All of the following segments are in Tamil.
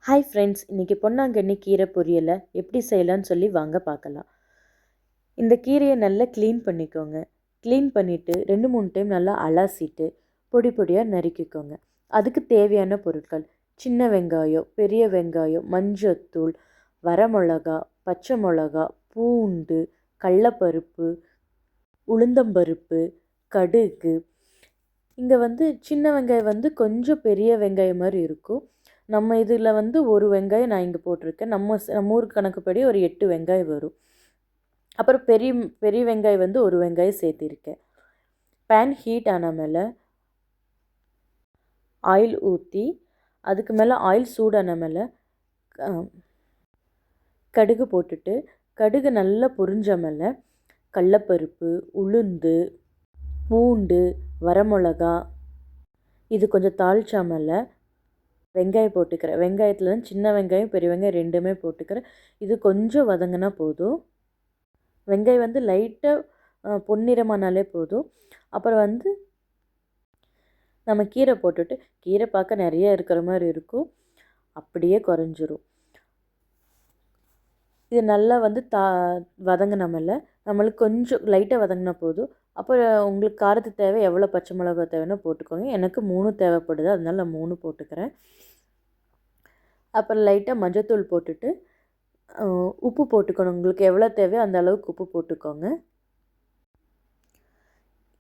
ஹாய் ஃப்ரெண்ட்ஸ், இன்றைக்கி பொன்னாங்கண்ணி கீரை பொரியலை எப்படி செய்யலான்னு சொல்லி வாங்க பார்க்கலாம். இந்த கீரையை நல்லா க்ளீன் பண்ணிக்கோங்க. க்ளீன் பண்ணிவிட்டு 2-3 டைம் நல்லா அலசிட்டு பொடி பொடியாக நறுக்கிக்கோங்க. அதுக்கு தேவையான பொருட்கள்: சின்ன வெங்காயம், பெரிய வெங்காயம், மஞ்சத்தூள், வரமிளகா, பச்சை மிளகா, பூண்டு, கடலப்பருப்பு, உளுந்தம்பருப்பு, கடுகு. இங்கே சின்ன வெங்காயம் கொஞ்சம் பெரிய வெங்காயம் மாதிரி இருக்கும். நம்ம இதில் ஒரு வெங்காயம் நான் இங்கே போட்டிருக்கேன். நம்ம ஊர் கணக்குப்படி ஒரு 8 வெங்காயம் வரும். அப்புறம் பெரிய பெரிய வெங்காயம் ஒரு வெங்காயம் சேர்த்திருக்கேன். பேன் ஹீட் ஆன மேலே ஆயில் ஊற்றி, அதுக்கு மேலே ஆயில் சூடான மேலே கடுகு போட்டுட்டு, கடுகு நல்லா பொரிஞ்ச மேலே கடலப்பருப்பு, உளுந்து, பூண்டு, வரமிளகா இது கொஞ்சம் தாளிச்சா மேலே வெங்காயம் போட்டுக்கிறேன். வெங்காயத்தில் சின்ன வெங்காயம் பெரிய வெங்காயம் ரெண்டுமே போட்டுக்கிறேன். இது கொஞ்சம் வதங்கினா போதும். வெங்காயம் லைட்டாக பொன்னிறமானாலே போதும். அப்புறம் நம்ம கீரை போட்டுட்டு, கீரை பார்க்க நிறைய இருக்கிற மாதிரி இருக்கும், அப்படியே குறைஞ்சிரும். இது நல்லா வதங்கினமில்ல நம்மளுக்கு கொஞ்சம் லைட்டாக வதங்கினா போதும். அப்புறம் உங்களுக்கு காரத்துக்கு தேவை எவ்வளோ பச்சை மிளகா தேவைன்னா போட்டுக்கோங்க. எனக்கு 3 தேவைப்படுது, அதனால நான் 3 போட்டுக்கிறேன். அப்புறம் லைட்டாக மஞ்சத்தூள் போட்டுட்டு உப்பு போட்டுக்கணும். உங்களுக்கு எவ்வளோ தேவையோ அந்த அளவுக்கு உப்பு போட்டுக்கோங்க.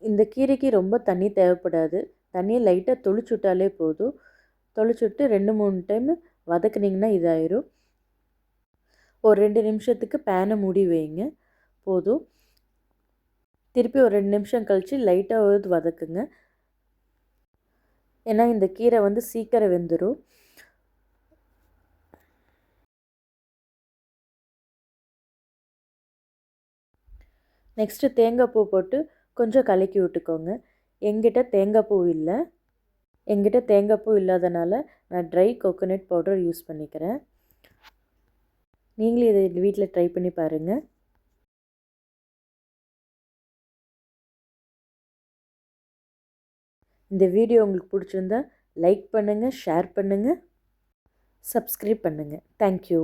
இந்த கீரைக்கு ரொம்ப தண்ணி தேவைப்படாது. தண்ணியை லைட்டாக தொளிச்சு விட்டாலே போதும். தொளிச்சு விட்டு 2-3 டைம் வதக்குனிங்கன்னா இதாயிரும். ஒரு 2 நிமிஷத்துக்கு பேனை மூடி வைங்க, போதும். திருப்பி ஒரு 2 நிமிஷம் கழித்து லைட்டாக வதக்குங்க. ஏன்னா இந்த கீரை சீக்கிரம் வெந்துடும். நெக்ஸ்ட்டு தேங்காய் பூ போட்டு கொஞ்சம் கலக்கி விட்டுக்கோங்க. எங்கிட்ட தேங்காய் பூ இல்லை. எங்கிட்ட தேங்காய் பூ இல்லாதனால நான் ட்ரை கோகோனட் பவுடர் யூஸ் பண்ணிக்கிறேன். நீங்களும் இதை வீட்டில் ட்ரை பண்ணி பாருங்கள். இந்த வீடியோ உங்களுக்கு பிடிச்சிருந்தா லைக் பண்ணுங்கள், ஷேர் பண்ணுங்கள், சப்ஸ்கிரைப் பண்ணுங்கள். தேங்க்யூ.